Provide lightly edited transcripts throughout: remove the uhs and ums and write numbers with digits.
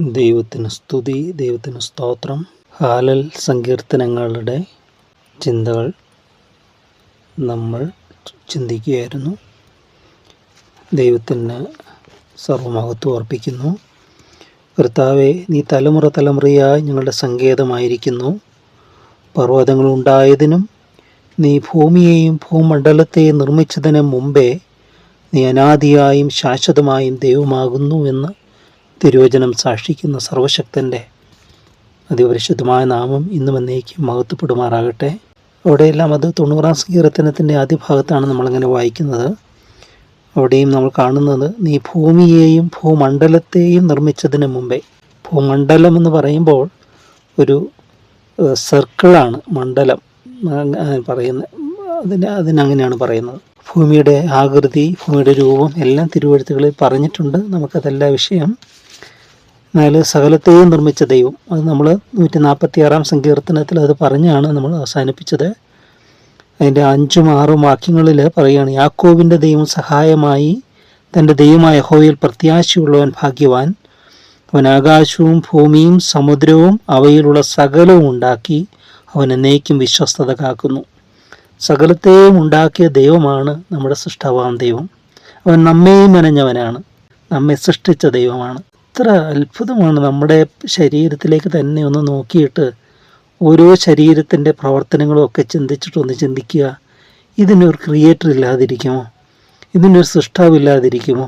ദൈവത്തിന് സ്തുതി, ദൈവത്തിന് സ്തോത്രം. ഹാലൽ സങ്കീർത്തനങ്ങളുടെ ചിന്തകൾ നമ്മൾ ചിന്തിക്കുകയായിരുന്നു. ദൈവത്തിന് സർവ്വമഹത്വം അർപ്പിക്കുന്നു. കർത്താവേ, നീ തലമുറ തലമുറയായി ഞങ്ങളുടെ സങ്കേതമായിരിക്കുന്നു. പർവ്വതങ്ങളുണ്ടായതിനും നീ ഭൂമിയെയും ഭൂമണ്ഡലത്തെയും നിർമ്മിച്ചതിന് മുമ്പേ നീ അനാദിയായും ശാശ്വതമായും ദൈവമാകുന്നു എന്ന് തിരുവചനം സാക്ഷിക്കുന്ന സർവശക്തൻ്റെ അതിപരിശുദ്ധമായ നാമം ഇന്നും എന്നേക്കും മഹത്വപ്പെടുമാറാകട്ടെ. അവിടെയെല്ലാം അത് 90-ാം സങ്കീർത്തനത്തിൻ്റെ ആദ്യ ഭാഗത്താണ് നമ്മളങ്ങനെ വായിക്കുന്നത്. അവിടെയും നമ്മൾ കാണുന്നത് നീ ഭൂമിയെയും ഭൂമണ്ഡലത്തെയും നിർമ്മിച്ചതിന് മുമ്പേ. ഭൂമണ്ഡലം എന്ന് പറയുമ്പോൾ ഒരു സർക്കിളാണ് മണ്ഡലം പറയുന്നത്. അതിനങ്ങനെയാണ് പറയുന്നത്. ഭൂമിയുടെ ആകൃതി, ഭൂമിയുടെ രൂപം എല്ലാം തിരുവെഴുത്തുകളിൽ പറഞ്ഞിട്ടുണ്ട്. നമുക്കതല്ല വിഷയം. എന്നാൽ സകലത്തെയും നിർമ്മിച്ച ദൈവം, അത് നമ്മൾ 146-ാം സങ്കീർത്തനത്തിൽ അത് പറഞ്ഞാണ് നമ്മൾ അവസാനിപ്പിച്ചത്. അതിൻ്റെ 5ഉം 6ഉം വാക്യങ്ങളിൽ പറയുകയാണ്, യാക്കോബിൻ്റെ ദൈവം സഹായമായി തൻ്റെ ദൈവമായ യഹോവയിൽ പ്രത്യാശയുള്ളവൻ ഭാഗ്യവാൻ. അവൻ ആകാശവും ഭൂമിയും സമുദ്രവും അവയിലുള്ള സകലവും ഉണ്ടാക്കി. അവൻ എന്നേക്കും വിശ്വസ്തത കാക്കുന്നു. സകലത്തെയും ഉണ്ടാക്കിയ ദൈവമാണ് നമ്മുടെ സൃഷ്ടാവാം ദൈവം. അവൻ നമ്മെയും മെനഞ്ഞവനാണ്, നമ്മെ സൃഷ്ടിച്ച ദൈവമാണ്. എത്ര അത്ഭുതമാണ്! നമ്മുടെ ശരീരത്തിലേക്ക് തന്നെ ഒന്ന് നോക്കിയിട്ട് ഓരോ ശരീരത്തിൻ്റെ പ്രവർത്തനങ്ങളും ഒക്കെ ചിന്തിച്ചിട്ടൊന്ന് ചിന്തിക്കുക. ഇതിനൊരു ക്രിയേറ്റർ ഇല്ലാതിരിക്കുമോ? ഇതിനൊരു സൃഷ്ടാവില്ലാതിരിക്കുമോ?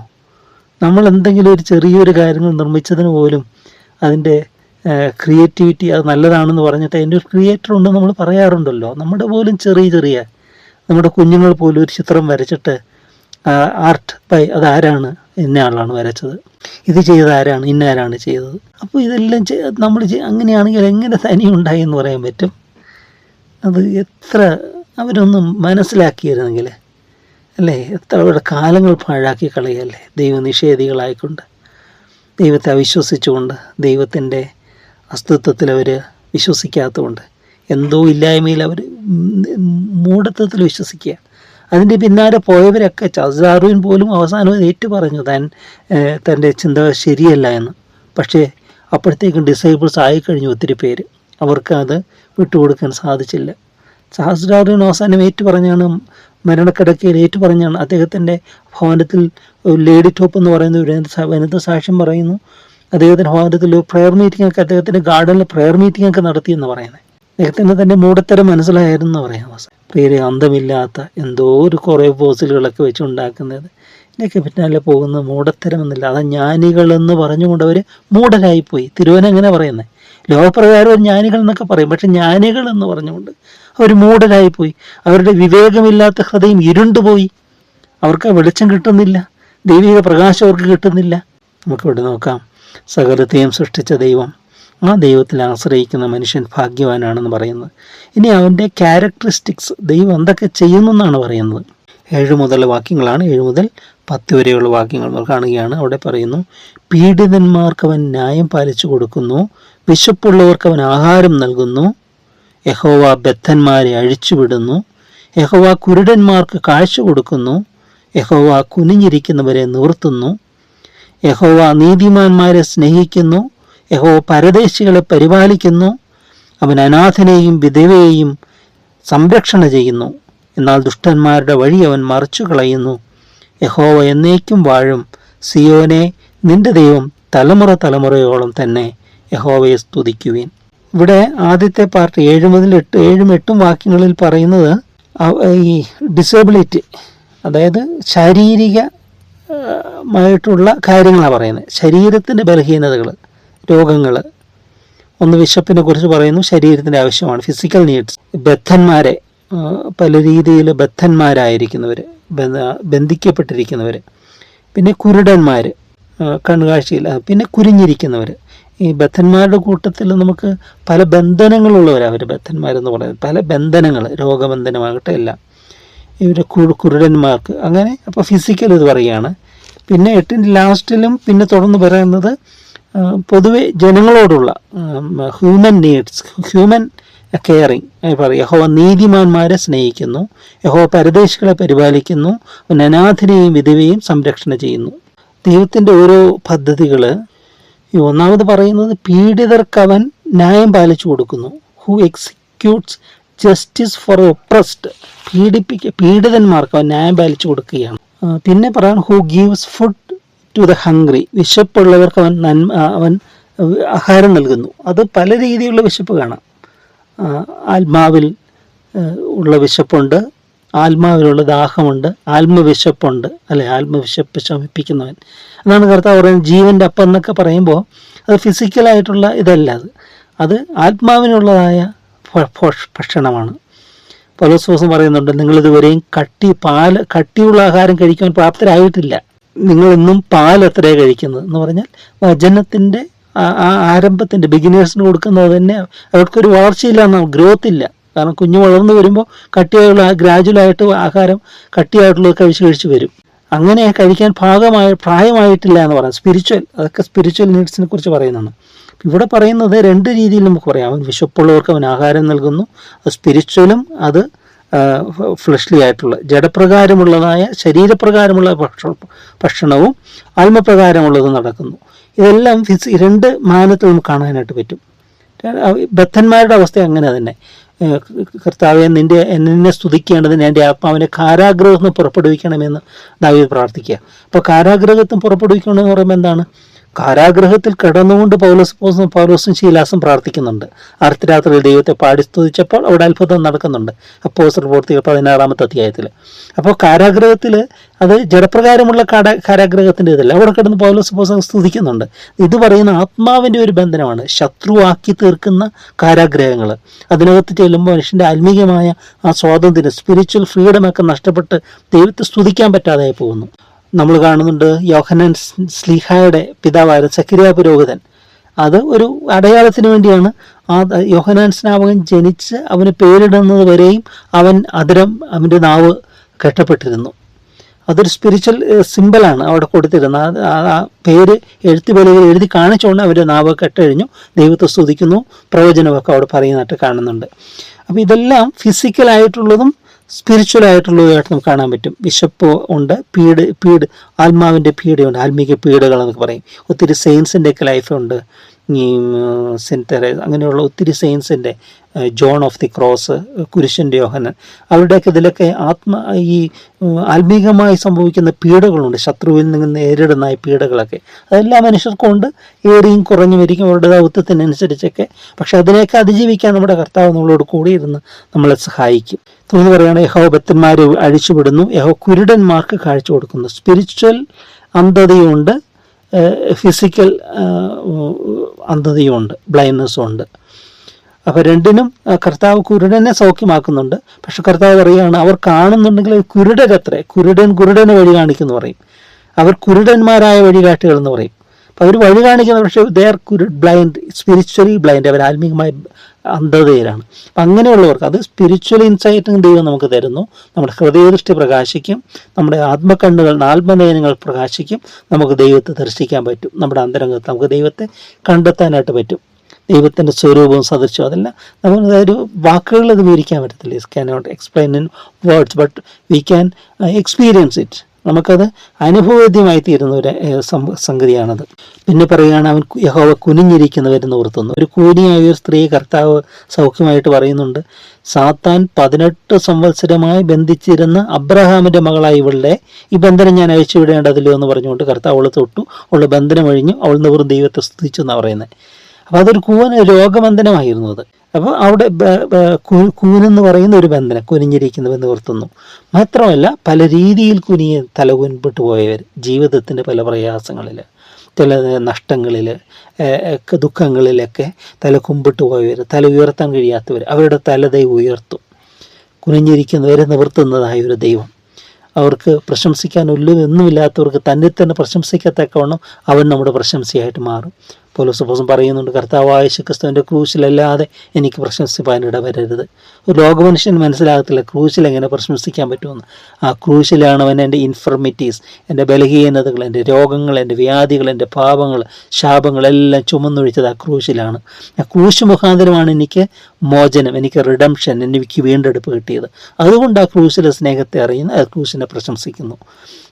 നമ്മൾ എന്തെങ്കിലും ഒരു ചെറിയൊരു കാര്യങ്ങൾ നിർമ്മിച്ചതിന് പോലും അതിൻ്റെ ക്രിയേറ്റിവിറ്റി അത് നല്ലതാണെന്ന് പറഞ്ഞിട്ട് അതിൻ്റെ ഒരു ക്രിയേറ്റർ ഉണ്ടെന്ന് നമ്മൾ പറയാറുണ്ടല്ലോ. നമ്മുടെ പോലും ചെറിയ നമ്മുടെ കുഞ്ഞുങ്ങൾ പോലും ഒരു ചിത്രം വരച്ചിട്ട് ആർട്ട് ബൈ അതാരാണ്, ഇന്ന ആളാണ് വരച്ചത്, ഇത് ചെയ്ത ആരാണ്, ഇന്ന ആരാണ് ചെയ്തത്. അപ്പോൾ ഇതെല്ലാം നമ്മൾ അങ്ങനെയാണെങ്കിൽ എങ്ങനെ തനിയുണ്ടായി എന്ന് പറയാൻ പറ്റും? അത് എത്ര അവരൊന്നും മനസ്സിലാക്കിയിരുന്നെങ്കിൽ അല്ലേ, എത്ര അവരുടെ കാലങ്ങൾ പാഴാക്കി കളയല്ലേ ദൈവനിഷേധികളായിക്കൊണ്ട്, ദൈവത്തെ അവിശ്വസിച്ചുകൊണ്ട്, ദൈവത്തിൻ്റെ അസ്തിത്വത്തിൽ അവർ വിശ്വസിക്കാത്തതുകൊണ്ട്, എന്തോ ഇല്ലായ്മയിൽ അവർ മൂഢത്വത്തിൽ വിശ്വസിക്കുക. അതിൻ്റെ പിന്നാലെ പോയവരൊക്കെ ചാർവാൻ പോലും അവസാനം ഏറ്റു പറഞ്ഞു തൻ്റെ ചിന്ത ശരിയല്ല എന്ന്. പക്ഷേ അപ്പോഴത്തേക്കും ഡിസൈബിൾസ് ആയിക്കഴിഞ്ഞു ഒത്തിരി പേര്. അവർക്ക് അത് വിട്ടുകൊടുക്കാൻ സാധിച്ചില്ല. ചാർവാൻ അവസാനം ഏറ്റു പറഞ്ഞാണ്, മരണക്കിടക്കയിൽ ഏറ്റു പറഞ്ഞാണ്. അദ്ദേഹത്തിൻ്റെ ഭവനത്തിൽ ലേഡി ടോപ്പ് എന്ന് പറയുന്ന വനിത സാക്ഷ്യം പറയുന്നു. അദ്ദേഹത്തിൻ്റെ ഭവനത്തിൽ പ്രെയർ മീറ്റിംഗ് ഒക്കെ, അദ്ദേഹത്തിൻ്റെ ഗാർഡനിൽ പ്രെയർ മീറ്റിംഗ് ഒക്കെ നടത്തിയെന്ന് പറയുന്നത്. അദ്ദേഹത്തിന് തന്നെ മൂടത്തരം മനസ്സിലായിരുന്നു പറയുന്നത്. പ്രിയരെ, അന്തമില്ലാത്ത എന്തോ ഒരു കുറേ ഫോസിലുകളൊക്കെ വെച്ചുണ്ടാക്കുന്നത്, ഇതിനൊക്കെ പിന്നാലെ പോകുന്ന മൂടത്തരം എന്നില്ല. അത് ജ്ഞാനികളെന്ന് പറഞ്ഞുകൊണ്ട് അവർ മൂഢരായിപ്പോയി. തിരുവന എങ്ങനെ പറയുന്നത്? ലോകപ്രകാരം ഒരു ജ്ഞാനികൾ എന്നൊക്കെ പറയും, പക്ഷെ ജ്ഞാനികൾ എന്ന് പറഞ്ഞുകൊണ്ട് അവർ മൂഢരായിപ്പോയി. അവരുടെ വിവേകമില്ലാത്ത ഹൃദയം ഇരുണ്ടുപോയി. അവർക്ക് വെളിച്ചം കിട്ടുന്നില്ല, ദൈവിക പ്രകാശം അവർക്ക് കിട്ടുന്നില്ല. നമുക്കിവിടെ നോക്കാം. സകലത്തെയും സൃഷ്ടിച്ച ദൈവം, ആ ദൈവത്തിൽ ആശ്രയിക്കുന്ന മനുഷ്യൻ ഭാഗ്യവാനാണെന്ന് പറയുന്നത്. ഇനി അവൻ്റെ ക്യാരക്ടറിസ്റ്റിക്സ്, ദൈവം എന്തൊക്കെ ചെയ്യുന്നു എന്നാണ് പറയുന്നത്. 7 മുതൽ വാക്യങ്ങളാണ്. 7 മുതൽ 10 വരെയുള്ള വാക്യങ്ങൾ കാണുകയാണ്. അവിടെ പറയുന്നു, പീഡിതന്മാർക്ക് അവൻ ന്യായം പാലിച്ചു കൊടുക്കുന്നു, വിശപ്പുള്ളവർക്ക് അവൻ ആഹാരം നൽകുന്നു. യഹോവ ബദ്ധന്മാരെ അഴിച്ചുവിടുന്നു. യഹോവ കുരുടന്മാർക്ക് കാഴ്ച കൊടുക്കുന്നു. യഹോവ കുനിഞ്ഞിരിക്കുന്നവരെ നിവർത്തുന്നു. യഹോവ നീതിമാന്മാരെ സ്നേഹിക്കുന്നു. യഹോവ പരദേശികളെ പരിപാലിക്കുന്നു. അവൻ അനാഥനെയും വിധവയെയും സംരക്ഷണ ചെയ്യുന്നു. എന്നാൽ ദുഷ്ടന്മാരുടെ വഴി അവൻ മറിച്ചു കളയുന്നു. യഹോവ എന്നേക്കും വാഴും. സിയോനെ, നിന്റെ ദൈവം തലമുറ തലമുറയോളം തന്നെ. യഹോവയെ സ്തുതിക്കുവിൻ. ഇവിടെ ആദ്യത്തെ പാർട്ട് 7 മുതൽ 8 വാക്യങ്ങളിൽ പറയുന്നത് ഈ ഡിസേബിലിറ്റി, അതായത് ശാരീരികമായിട്ടുള്ള കാര്യങ്ങളാണ് പറയുന്നത്. ശരീരത്തിൻ്റെ ബലഹീനതകൾ, രോഗങ്ങൾ. ഒന്ന് വിശപ്പിനെ കുറിച്ച് പറയുന്നു, ശരീരത്തിൻ്റെ ആവശ്യമാണ്, ഫിസിക്കൽ നീഡ്സ്. ബദ്ധന്മാരെ, പല രീതിയിൽ ബദ്ധന്മാരായിരിക്കുന്നവർ, ബന്ധിക്കപ്പെട്ടിരിക്കുന്നവർ. പിന്നെ കുരുടന്മാർ, കണ്ണുകാഴ്ചയില്ല. പിന്നെ കുരിഞ്ഞിരിക്കുന്നവർ. ഈ ബദ്ധന്മാരുടെ കൂട്ടത്തിൽ നമുക്ക് പല ബന്ധനങ്ങളുള്ളവർ. അവർ ബദ്ധന്മാരെന്ന് പറയുന്നത് പല ബന്ധനങ്ങൾ, രോഗബന്ധനമാകട്ടെ എല്ലാം ഇവർ കുരുടന്മാർക്ക്. അങ്ങനെ അപ്പോൾ ഫിസിക്കൽ ഇത് പറയുകയാണ്. പിന്നെ 8ൻ്റെ ലാസ്റ്റിലും പിന്നെ തുടർന്ന് പറയുന്നത് പൊതുവെ ജനങ്ങളോടുള്ള ഹ്യൂമൻ നീഡ്സ്, ഹ്യൂമൻ കെയറിങ് പറയും. യഹോവ നീതിമാന്മാരെ സ്നേഹിക്കുന്നു. യഹോവ പരദേശികളെ പരിപാലിക്കുന്നു. അനാഥനെയും വിധവയെയും സംരക്ഷണ ചെയ്യുന്നു. ദൈവത്തിൻ്റെ ഓരോ പദ്ധതികൾ ഈ ഒന്നാമത് പറയുന്നത് പീഡിതർക്ക് അവൻ ന്യായം പാലിച്ചു കൊടുക്കുന്നു. Who executes justice for oppressed. പീഡിതന്മാർക്ക് അവൻ ന്യായം പാലിച്ചു കൊടുക്കുകയാണ്. പിന്നെ പറയാൻ who gives food to the hungry. വിശപ്പുള്ളവർക്ക് അവൻ ആഹാരം നൽകുന്നു. അത് പല രീതിയിലുള്ള വിശപ്പ് കാണാം. ആത്മാവിൽ ഉള്ള വിശപ്പുണ്ട്, ആത്മാവിലുള്ള ദാഹമുണ്ട്, ആത്മവിശപ്പുണ്ട്, അല്ലെ? ആത്മവിശപ്പ് ശമിപ്പിക്കുന്നവൻ എന്നാണ് കർത്താവ് പറയുന്നത്. ജീവൻ്റെ അപ്പം എന്നൊക്കെ പറയുമ്പോൾ അത് ഫിസിക്കലായിട്ടുള്ള ഇതല്ല, അത് ആത്മാവിനുള്ളതായ ഭക്ഷണമാണ്. പൗലോസ് പറയുന്നുണ്ട്, നിങ്ങളിതുവരെയും കട്ടിയുള്ള ആഹാരം കഴിക്കാൻ പ്രാപ്തരായിട്ടില്ല, നിങ്ങളിന്നും പാലത്രേ കഴിക്കുന്നത് എന്ന് പറഞ്ഞാൽ വചനത്തിൻ്റെ ആ ആരംഭത്തിൻ്റെ ബിഗിനേഴ്സിന് കൊടുക്കുന്നത് തന്നെ അവർക്കൊരു വളർച്ചയില്ല എന്നാണ്, ഗ്രോത്ത് ഇല്ല. കാരണം കുഞ്ഞു വളർന്നു വരുമ്പോൾ കട്ടിയായുള്ള ഗ്രാജുവലായിട്ട് ആഹാരം കട്ടിയായിട്ടുള്ളത് കഴിച്ച് വരും. അങ്ങനെ കഴിക്കാൻ പ്രായമായിട്ടില്ല എന്ന് പറയാം. അതൊക്കെ സ്പിരിച്വൽ നീഡ്സിനെ കുറിച്ച് പറയുന്നതാണ്. ഇവിടെ പറയുന്നത് രണ്ട് രീതിയിൽ നമുക്ക് പറയാം. അവൻ വിശപ്പുള്ളവർക്ക് അവൻ ആഹാരം നൽകുന്നു. അത് സ്പിരിച്വലും അത് ഫ്ലഷ്ലി ആയിട്ടുള്ള ജഡപ്രകാരമുള്ളതായ ശരീരപ്രകാരമുള്ള ഭക്ഷണവും ആത്മപ്രകാരമുള്ളതും നടക്കുന്നു. ഇതെല്ലാം രണ്ട് മാനത്തിൽ നമുക്ക് കാണാനായിട്ട് പറ്റും. ബദ്ധന്മാരുടെ അവസ്ഥ അങ്ങനെ തന്നെ. കർത്താവെ, എന്നെ സ്തുതിക്കേണ്ടതിന് എൻ്റെ ആത്മാവിനെ കാരാഗ്രഹത്തിൽ നിന്ന് പുറപ്പെടുവിക്കണമെന്ന് ദാവീദ് പ്രാർത്ഥിക്കുക. അപ്പോൾ കാരാഗ്രഹത്തിൽ പുറപ്പെടുവിക്കണമെന്ന് പറയുമ്പോൾ എന്താണ്? കാരാഗ്രഹത്തിൽ കിടന്നുകൊണ്ട് പൗലോസും ശീലാസും പ്രാർത്ഥിക്കുന്നുണ്ട്. അർദ്ധരാത്രിയിൽ ദൈവത്തെ പാടി സ്തുതിച്ചപ്പോൾ അവിടെ അത്ഭുതം നടക്കുന്നുണ്ട്. അപ്പോസ്തലർ പ്രവൃത്തികൾ 16-ാമത്തെ അധ്യായത്തിൽ. അപ്പോൾ കാരാഗ്രഹത്തിൽ അത് ജഡപ്രകാരമുള്ള കാരാഗ്രഹത്തിൻ്റെ ഇതല്ല, അവിടെ കിടന്ന് പൗലോസ് സ്തുതിക്കുന്നുണ്ട്. ഇത് പറയുന്ന ആത്മാവിൻ്റെ ഒരു ബന്ധനമാണ്. ശത്രുവാക്കി തീർക്കുന്ന കാരാഗ്രഹങ്ങൾ, അതിനകത്ത് ചെല്ലുമ്പോൾ മനുഷ്യൻ്റെ ആത്മീയമായ ആ സ്വാതന്ത്ര്യം, സ്പിരിച്വൽ ഫ്രീഡമൊക്കെ നഷ്ടപ്പെട്ട് ദൈവത്തെ സ്തുതിക്കാൻ പറ്റാതായി പോകുന്നു. നമ്മൾ കാണുന്നുണ്ട് യോഹന്നാൻ സ്ലീഹായുടെ പിതാവായ സക്കറിയ പുരോഹിതൻ. അത് ഒരു അടയാളത്തിന് വേണ്ടിയാണ്. ആ യോഹന്നാൻ സ്നാപകൻ ജനിച്ച് അവന് പേരിടുന്നത് വരെയും അവൻ്റെ നാവ് കെട്ടപ്പെട്ടിരുന്നു. അതൊരു സ്പിരിച്വൽ സിമ്പിളാണ് അവിടെ കൊടുത്തിരുന്നത്. ആ പേര് എഴുത്തുപലകയിൽ എഴുതി കാണിച്ചുകൊണ്ട് അവൻ്റെ നാവ് കെട്ടഴിഞ്ഞു, ദൈവത്തെ സ്തുതിക്കുന്നു, പ്രവചനമൊക്കെ അവിടെ പറയുന്നതായിട്ട് കാണുന്നുണ്ട്. അപ്പോൾ ഇതെല്ലാം ഫിസിക്കലായിട്ടുള്ളതും സ്പിരിച്വൽ ആയിട്ടുള്ളതായിട്ട് നമുക്ക് കാണാൻ പറ്റും. വിശപ്പ് ഉണ്ട്, ആത്മാവിൻ്റെ പീഡയുണ്ട്, ആത്മീക പീഡകൾ എന്നൊക്കെ പറയും. ഒത്തിരി സെയിൻസിൻ്റെയൊക്കെ ലൈഫുണ്ട്. ഈ സെൻറ്റ് തെരേസ, അങ്ങനെയുള്ള ഒത്തിരി സെയിൻസിൻ്റെ, ജോൺ ഓഫ് ദി ക്രോസ്, കുരിശൻ്റെ യോഹന്നാൻ, അവരുടെയൊക്കെ ഇതിലൊക്കെ ഈ ആത്മീകമായി സംഭവിക്കുന്ന പീഡകളുണ്ട്. ശത്രുവിൽ നിന്ന് നേരിടുന്ന ഈ പീഡകളൊക്കെ അതെല്ലാ മനുഷ്യർക്കും ഉണ്ട്. ഏറിയും കുറഞ്ഞു വരിക്കും അവരുടെ ദൗത്യത്തിനനുസരിച്ചൊക്കെ. പക്ഷെ അതിനെയൊക്കെ അതിജീവിക്കാൻ നമ്മുടെ കർത്താവ് നമ്മളോട് കൂടിയിരുന്ന് നമ്മളെ സഹായിക്കും. തുടർന്ന് പറയുകയാണ്, യഹോവ ബദ്ധന്മാരെ അഴിച്ചുവിടുന്നു, യഹോവ കുരുടന്മാർക്ക് കാഴ്ച കൊടുക്കുന്നു. സ്പിരിച്വൽ അന്ധതയുണ്ട്, ഫിസിക്കൽ അന്ധതയുമുണ്ട്, ബ്ലൈൻഡ്നെസ്സും ഉണ്ട്. അപ്പോൾ രണ്ടിനും കർത്താവ് കുരുടനെ സൗഖ്യമാക്കുന്നുണ്ട്. പക്ഷെ കർത്താവ് പറയുകയാണ്, അവർ കാണുന്നുണ്ടെങ്കിൽ കുരുടരത്രേ, കുരുടന് വഴി കാണിക്കുന്നു പറയും. അവർ കുരുടന്മാരായ വഴികാട്ടികൾ എന്ന് പറയും. അപ്പോൾ അവർ വഴി കാണിക്കുന്ന, പക്ഷേ they are blind, spiritually blind, അവർ ആത്മീയമായ അന്ധതയിലാണ്. അപ്പം അങ്ങനെയുള്ളവർക്ക് അത് സ്പിരിച്വൽ ഇൻസൈറ്റും ദൈവം നമുക്ക് തരുന്നു. നമ്മുടെ ഹൃദയദൃഷ്ടി പ്രകാശിക്കും, നമ്മുടെ ആത്മകണ്ണുകൾ, ആത്മനയനങ്ങൾ പ്രകാശിക്കും, നമുക്ക് ദൈവത്തെ ദർശിക്കാൻ പറ്റും. നമ്മുടെ അന്തരംഗത്ത് നമുക്ക് ദൈവത്തെ കണ്ടെത്താനായിട്ട് പറ്റും. ദൈവത്തിൻ്റെ സ്വരൂപവും സദൃശ്യവും അതെല്ലാം നമുക്ക് ഒരു വാക്കുകളിൽ അത് വിവരിക്കാൻ പറ്റത്തില്ല. It can not explain in words, but we can experience it. നമുക്കത് അനുഭവവേദ്യമായി തീരുന്ന ഒരു സംഗതിയാണത്. പിന്നെ പറയുകയാണ്, അവൻ യഹോവ കുനിഞ്ഞിരിക്കുന്നവരെന്ന് ഓർത്തുന്നു. ഒരു കൂനിയായ ഒരു സ്ത്രീയെ കർത്താവ് സൗഖ്യമായിട്ട് പറയുന്നുണ്ട്. സാത്താൻ 18 സംവത്സരമായി ബന്ധിച്ചിരുന്ന അബ്രഹാമിൻ്റെ മകളായി ഇവളുടെ ഈ ബന്ധനം ഞാൻ അഴിച്ചു വിടേണ്ടതില്ലോ എന്ന് പറഞ്ഞുകൊണ്ട് കർത്താവ് അവളെ തൊട്ടു, അവളുടെ ബന്ധനം ഒഴിഞ്ഞു, അവൾ നിവൃം ദൈവത്തെ സ്തുതിച്ചു എന്നാണ് പറയുന്നത്. അപ്പോൾ അതൊരു രോഗബന്ധനമായിരുന്നു അത്. അപ്പോൾ അവിടെ കൂനെന്ന് പറയുന്ന ഒരു ബന്ധനം, കുനിഞ്ഞിരിക്കുന്നവെന്ന് ഓർത്തുന്നു. മാത്രമല്ല പല രീതിയിൽ തലകുൻപിട്ട് പോയവർ, ജീവിതത്തിൻ്റെ പല പ്രയാസങ്ങളിൽ, ചില നഷ്ടങ്ങളിൽ, ദുഃഖങ്ങളിലൊക്കെ തല കുമ്പിട്ട് പോയവർ, തല ഉയർത്താൻ കഴിയാത്തവർ, അവരുടെ തല ദൈവം ഉയർത്തും. കുനിഞ്ഞിരിക്കുന്നവരെ നിവർത്തുന്നതായ ഒരു ദൈവം. അവർക്ക് പ്രശംസിക്കാൻ ഒന്നുമില്ലാത്തവർക്ക് തന്നെ പ്രശംസിക്കത്തക്കവണ്ണം അവൻ നമ്മുടെ പ്രശംസയായിട്ട് മാറും. പൗലോസ് പറയുന്നുണ്ട്, കർത്താവായ യേശുക്രിസ്തുവിൻ്റെ ക്രൂശിലല്ലാതെ എനിക്ക് പ്രശംസിപ്പാനിട വരരുത്. ഒരു ലോകമനുഷ്യൻ മനസ്സിലാകത്തില്ല ക്രൂശിൽ എങ്ങനെ പ്രശംസിക്കാൻ പറ്റുമെന്ന്. ആ ക്രൂശിലാണ് അവൻ എൻ്റെ ഇൻഫർമിറ്റീസ്, എൻ്റെ ബലഹീനതകൾ, എൻ്റെ രോഗങ്ങൾ, എൻ്റെ വ്യാധികൾ, എൻ്റെ പാപങ്ങൾ, ശാപങ്ങളെല്ലാം ചുമന്നൊഴിച്ചത് ആ ക്രൂശിലാണ്. ആ ക്രൂശ് മുഖാന്തരമാണ് എനിക്ക് മോചനം, എനിക്ക് റിഡംഷൻ, എനിക്ക് വീണ്ടെടുപ്പ് കിട്ടിയത്. അതുകൊണ്ട് ആ ക്രൂശിലെ സ്നേഹത്തെ അറിയുന്നു, ആ ക്രൂശിനെ പ്രശംസിക്കുന്നു.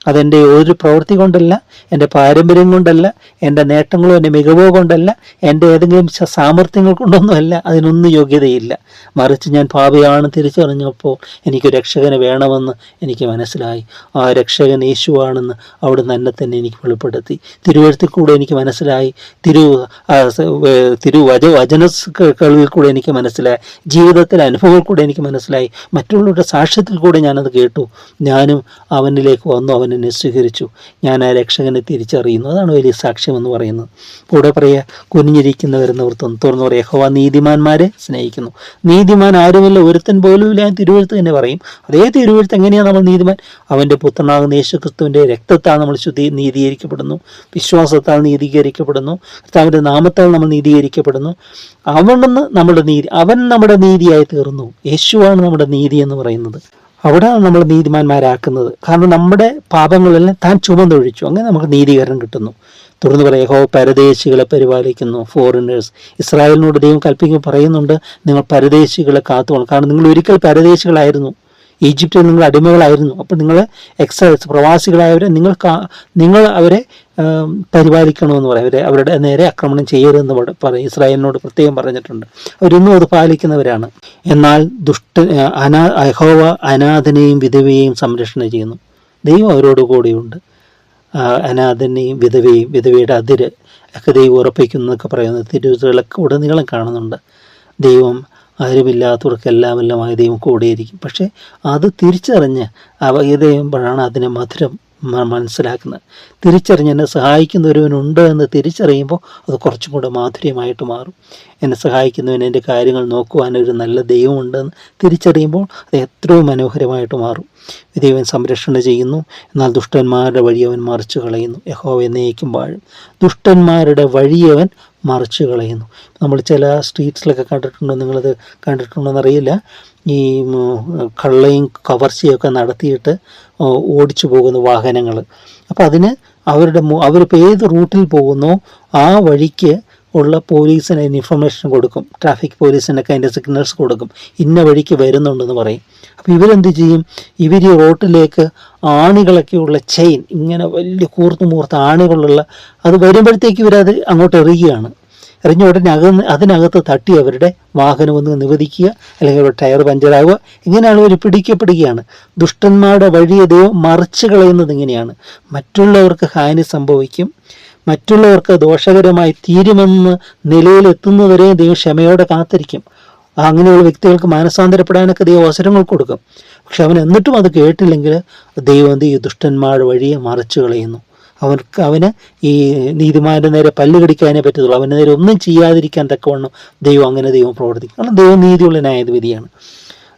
അതെൻ്റെ ഒരു പ്രവൃത്തി കൊണ്ടല്ല, എൻ്റെ പാരമ്പര്യം കൊണ്ടല്ല, എൻ്റെ നേട്ടങ്ങളോ എൻ്റെ മികവോ കൊണ്ടല്ല, എൻ്റെ ഏതെങ്കിലും സാമർഥ്യങ്ങൾ കൊണ്ടൊന്നുമല്ല, അതിനൊന്നും യോഗ്യതയില്ല. മറിച്ച് ഞാൻ പാപിയാണ് തിരിച്ചറിഞ്ഞപ്പോൾ എനിക്ക് രക്ഷകനെ വേണമെന്ന് എനിക്ക് മനസ്സിലായി. ആ രക്ഷകൻ യേശുവാണെന്ന് അവിടുന്ന് എന്നെ തന്നെ എനിക്ക് വെളിപ്പെടുത്തി. തിരുവഴുത്തിൽ കൂടെ എനിക്ക് മനസ്സിലായി, വചനങ്ങളിൽ കൂടെ എനിക്ക് മനസ്സിലായി, ജീവിതത്തിലെ അനുഭവങ്ങൾ കൂടെ എനിക്ക് മനസ്സിലായി, മറ്റുള്ളവരുടെ സാക്ഷ്യത്തിൽ കൂടെ ഞാനത് കേട്ടു. ഞാനും അവനിലേക്ക് വന്നു, അവൻ എന്നെ സ്വീകരിച്ചു. ഞാൻ ആ രക്ഷകനെ തിരിച്ചറിയുന്നു. അതാണ് വലിയ സാക്ഷ്യം എന്ന് പറയുന്നത്. കൂടെ പറയുക, കുനിഞ്ഞിരിക്കുന്നവരെന്ന് തുറന്നു പറയുക, യഹോവ നീതിമാന്മാരെ സ്നേഹിക്കുന്നു. നീതിമാൻ ആരുമില്ല, ഒരുത്തൻ പോലും ഇല്ല. തിരുവഴുത്ത് തന്നെ പറയും. അതേ തിരുവഴുത്ത് എങ്ങനെയാണ് നമ്മൾ നീതിമാൻ? അവൻ്റെ പുത്രനാകുന്ന യേശുക്രിസ്തുവിൻ്റെ രക്തത്താൽ നമ്മൾ നീതീകരിക്കപ്പെടുന്നു, വിശ്വാസത്താൽ നീതീകരിക്കപ്പെടുന്നു, കർത്താവിൻ്റെ നാമത്താൽ നമ്മൾ നീതീകരിക്കപ്പെടുന്നു. അവൻ നമ്മുടെ നീതിയായി തീർന്നു. യേശുവാണ് നമ്മുടെ നീതി എന്ന് പറയുന്നത്. അവിടെയാണ് നമ്മൾ നീതിമാന്മാരാക്കുന്നത്. കാരണം നമ്മുടെ പാപങ്ങളെല്ലാം താൻ ചുമന്നൊഴിച്ചു. അങ്ങനെ നമുക്ക് നീതീകരണം കിട്ടുന്നു. തുടർന്ന് പറയാം, യഹോവ പരദേശികളെ പരിപാലിക്കുന്നു, ഫോറിനേഴ്സ്. ഇസ്രായേലിനോട് ദൈവം കൽപ്പിക്കുമ്പോൾ പറയുന്നുണ്ട്, നിങ്ങൾ പരദേശികളെ കാത്തുകൊള്ളണം. കാരണം നിങ്ങൾ ഒരിക്കൽ പരദേശികളായിരുന്നു, ഈജിപ്തിൽ നിങ്ങൾ അടിമകളായിരുന്നു. അപ്പോൾ നിങ്ങൾ പ്രവാസികളായവരെ നിങ്ങൾ അവരെ പരിപാലിക്കണമെന്ന് പറയും. അവരുടെ നേരെ ആക്രമണം ചെയ്യരുതെന്ന് പറയും. ഇസ്രായേലിനോട് പ്രത്യേകം പറഞ്ഞിട്ടുണ്ട്. അവരിന്നും അത് പാലിക്കുന്നവരാണ്. എന്നാൽ യഹോവ അനാഥനെയും വിധവയെയും സംരക്ഷണം ചെയ്യുന്നു. ദൈവം അവരോട് കൂടിയുണ്ട്. അനാഥനെയും വിധവയുടെ അതിര് ഒക്കെ ദൈവം ഉറപ്പിക്കുന്നു എന്നൊക്കെ പറയുന്നത് തിരുവചനങ്ങളൊക്കെ ഉടനീളം കാണുന്നുണ്ട്. ദൈവം ആരുമില്ലാത്തവർക്കെല്ലാമെല്ലാമായി ദൈവം കൂടിയിരിക്കും. പക്ഷേ അത് തിരിച്ചറിഞ്ഞ് ഇത് ചെയ്യുമ്പോഴാണ് അതിനെ മധുരം മനസ്സിലാക്കുന്നത്. തിരിച്ചറിഞ്ഞ് എന്നെ സഹായിക്കുന്ന ഒരുവനുണ്ട് എന്ന് തിരിച്ചറിയുമ്പോൾ അത് കുറച്ചും കൂടെ മാധുര്യമായിട്ട് മാറും. എന്നെ സഹായിക്കുന്നവന് എൻ്റെ കാര്യങ്ങൾ നോക്കുവാനൊരു നല്ല ദൈവമുണ്ടെന്ന് തിരിച്ചറിയുമ്പോൾ അത് എത്രയോ മനോഹരമായിട്ട് മാറും. ദൈവം സംരക്ഷണം ചെയ്യുന്നു, എന്നാൽ ദുഷ്ടന്മാരുടെ വഴി അവൻ മറിച്ചു കളയുന്നു. യഹോവ എന്നേക്കും വാഴും. ദുഷ്ടന്മാരുടെ വഴി അവൻ മറിച്ചു കളയുന്നു. നമ്മൾ ചില സ്ട്രീറ്റ്സിലൊക്കെ കണ്ടിട്ടുണ്ടോ, നിങ്ങളത് കണ്ടിട്ടുണ്ടോയെന്നറിയില്ല, ഈ കള്ളയും കവർച്ചയൊക്കെ നടത്തിയിട്ട് ഓടിച്ചു പോകുന്ന വാഹനങ്ങൾ. അപ്പോൾ അതിന് അവരിപ്പോൾ ഏത് റൂട്ടിൽ പോകുന്നോ ആ വഴിക്ക് ഉള്ള പോലീസിന് ഇൻഫർമേഷൻ കൊടുക്കും. ട്രാഫിക് പോലീസിനൊക്കെ അതിൻ്റെ സിഗ്നൽസ് കൊടുക്കും, ഇന്ന വഴിക്ക് വരുന്നുണ്ടെന്ന് പറയും. അപ്പോൾ ഇവരെന്ത് ചെയ്യും? ഇവർ ഈ റോട്ടിലേക്ക് ആണികളൊക്കെയുള്ള ചെയിൻ, ഇങ്ങനെ വലിയ കൂർത്ത ആണികളുള്ള അത് വരുമ്പോഴത്തേക്ക് ഇവരത് അങ്ങോട്ട് എറിയുകയാണ്. എറിഞ്ഞ ഉടനെ അതിനകത്ത് തട്ടി അവരുടെ വാഹനം ഒന്ന് നിവദിക്കുക, അല്ലെങ്കിൽ അവരുടെ ടയർ പഞ്ചറാവുക. ഇങ്ങനെയാണ് അവർ പിടിക്കപ്പെടുകയാണ്. ദുഷ്ടന്മാരുടെ വഴിയെ ദൈവം മറിച്ച് കളയുന്നത് ഇങ്ങനെയാണ്. മറ്റുള്ളവർക്ക് ഹാനി സംഭവിക്കും, മറ്റുള്ളവർക്ക് ദോഷകരമായി തീരുമെന്ന് നിലയിലെത്തുന്നവരെ ദൈവം ക്ഷമയോടെ കാത്തിരിക്കും. അങ്ങനെയുള്ള വ്യക്തികൾക്ക് മാനസാന്തരപ്പെടാനൊക്കെ ദൈവം അവസരങ്ങൾ കൊടുക്കും. പക്ഷെ അവൻ എന്നിട്ടും അത് കേട്ടില്ലെങ്കിൽ ദൈവം ഈ ദുഷ്ടന്മാരുടെ വഴിയെ മറിച്ച് കളയുന്നു. അവന് ഈ നീതിമാന്റെ നേരെ പല്ല് കടിക്കാനേ പറ്റത്തുള്ളൂ. അവൻ്റെ നേരെ ഒന്നും ചെയ്യാതിരിക്കാൻ തക്കവണ്ണം ദൈവം പ്രവർത്തിക്കും. കാരണം ദൈവം നീതിയുള്ള ന്യായാധിപതിയാണ്.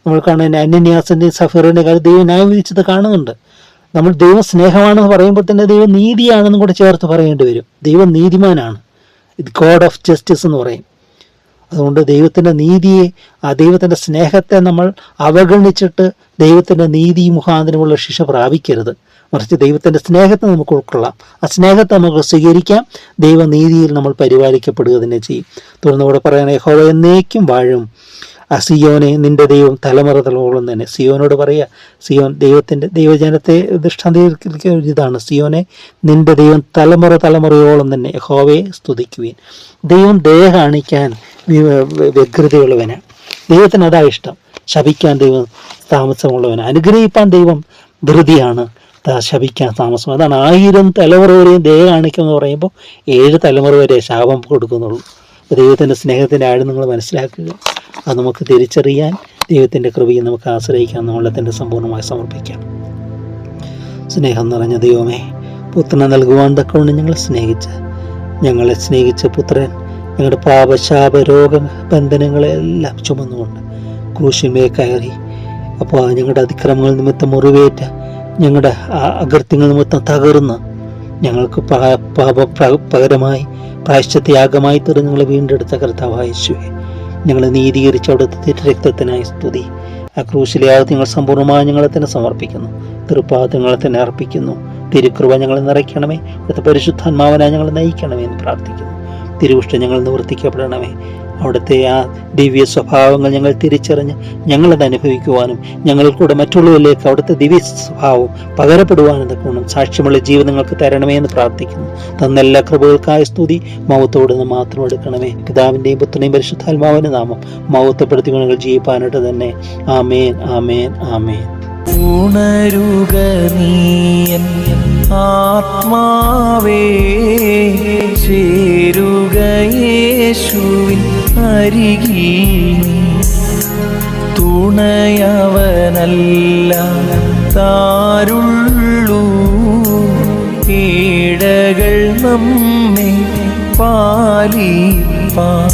നമ്മൾ കാണുന്ന അനന്യാസിൻ്റെയും സഫീറിൻ്റെ കാര്യം ദൈവം ന്യായം വിധിച്ചത് കാണുന്നുണ്ട്. നമ്മൾ ദൈവം സ്നേഹമാണെന്ന് പറയുമ്പോൾ തന്നെ ദൈവം നീതിയാണെന്നും കൂടെ ചേർത്ത് പറയേണ്ടി വരും. ദൈവം നീതിമാനാണ്, ഇത് ഗോഡ് ഓഫ് ജസ്റ്റിസ് എന്ന് പറയും. അതുകൊണ്ട് ദൈവത്തിൻ്റെ നീതിയെ, ആ ദൈവത്തിൻ്റെ സ്നേഹത്തെ നമ്മൾ അവഗണിച്ചിട്ട് ദൈവത്തിൻ്റെ നീതി മുഖാന്തരമുള്ള ശിക്ഷ പ്രാപിക്കരുത്. മറിച്ച് ദൈവത്തിൻ്റെ സ്നേഹത്തെ നമുക്ക് ഉൾക്കൊള്ളാം, ആ സ്നേഹത്തെ നമുക്ക് സ്വീകരിക്കാം. ദൈവനീതിയിൽ നമ്മൾ പരിപാലിക്കപ്പെടുക തന്നെ ചെയ്യും. തുടർന്ന് ഇവിടെ പറയുന്ന, യഹോവ എന്നേക്കും വാഴും. സിയോനെ, നിന്റെ ദൈവം തലമുറ തലമുറകളും തന്നെ. സിയോനോട് പറയുക, സിയോൻ ദൈവജനത്തെ ദൃഷ്ടാന്തീകരിക്കുന്ന ഇതാണ്. സിയോനെ, നിന്റെ ദൈവം തലമുറയോളം തന്നെ. യഹോവയെ സ്തുതിക്കുവിൻ. ദൈവം ദയ കാണിക്കാൻ വ്യഗ്രതയുള്ളവനാണ്. ദൈവത്തിന് അതാ ഇഷ്ടം. ശപിക്കാൻ ദൈവം താമസമുള്ളവനാണ്. അനുഗ്രഹിപ്പാൻ ദൈവം ധൃതിയാണ്, ശപിക്കാൻ താമസം. അതാണ് 1000 തലമുറ വരെയും ദയ കാണിക്കുമെന്ന് പറയുമ്പോൾ 7 തലമുറ വരെ ശാപം കൊടുക്കുന്നുള്ളൂ. ദൈവത്തിൻ്റെ സ്നേഹത്തിൻ്റെ ആഴം നിങ്ങൾ മനസ്സിലാക്കുക. അത് നമുക്ക് തിരിച്ചറിയാൻ ദൈവത്തിൻ്റെ കൃപയെ നമുക്ക് ആശ്രയിക്കാം. നമ്മളെ തന്നെ സമ്പൂർണ്ണമായി സമർപ്പിക്കാം. സ്നേഹം നിറഞ്ഞ ദൈവമേ, പുത്രനെ നൽകുവാൻ തക്കവണ്ണം ഞങ്ങളെ സ്നേഹിച്ച പുത്രൻ ഞങ്ങളുടെ പാപശാപ രോഗ ബന്ധനങ്ങളെല്ലാം ചുമന്നുകൊണ്ട് ക്രൂശിന്മേൽ കയറി. അപ്പോൾ ഞങ്ങളുടെ അതിക്രമങ്ങൾ നിമിത്തം മുറിവേറ്റ, ഞങ്ങളുടെ അകൃത്യങ്ങൾ നിമിത്തം തകർന്ന്, ഞങ്ങൾക്ക് പകരമായി പ്രായശ്ചിത്തയാഗമായി തീർന്ന് ഞങ്ങളെ വീണ്ടെടുത്ത കർത്താവായ യേശുവേ, ഞങ്ങളെ നീതീകരിച്ച അവിടുത്തെ തിരുരക്തത്തിനായി സ്തുതി. ആ ക്രൂശിലെ ആദ്യങ്ങൾ സമ്പൂർണ്ണമായി ഞങ്ങളെ തന്നെ സമർപ്പിക്കുന്നു. തൃപ്പാദങ്ങളെ തന്നെ അർപ്പിക്കുന്നു. തിരുകൃപ ഞങ്ങളെ നിറയ്ക്കണമേ. അടുത്ത പരിശുദ്ധാത്മാവനായി ഞങ്ങളെ നയിക്കണമേ എന്ന് പ്രാർത്ഥിക്കുന്നു. തിരുവിഷ്ടം ഞങ്ങൾ നിവർത്തിക്കപ്പെടണമേ. അവിടുത്തെ ആ ദിവ്യ സ്വഭാവങ്ങൾ ഞങ്ങൾ തിരിച്ചറിഞ്ഞ് ഞങ്ങളത് അനുഭവിക്കുവാനും ഞങ്ങൾക്കൂടെ മറ്റുള്ളവരിലേക്ക് അവിടുത്തെ ദിവ്യ സ്വഭാവം പകരപ്പെടുവാനും തക്കണം സാക്ഷ്യമുള്ള ജീവിതങ്ങൾക്ക് തരണമേ എന്ന് പ്രാർത്ഥിക്കുന്നു. തന്ന എല്ലാ കൃപകൾക്കായ സ്തുതി മഹത്വത്തോടുന്ന് മാത്രം എടുക്കണമേ. പിതാവിൻ്റെയും പുത്രനെയും പരിശുദ്ധാത്മാവിന്റെ നാമം മഹത്വപ്പെടുത്തി ഞങ്ങൾ ജീവിപ്പാനായിട്ട് തന്നെ. ആമേൻ, ആമേൻ, ആമേൻ. ഉണരുക നീയൻ ആത്മാവേ, ചേരുക യേശുവിൻ അരികിൽ. തുണയവനല്ല താരുള്ളൂ, പീഡകൾ നമ്മെ പാലിപ്പാൻ.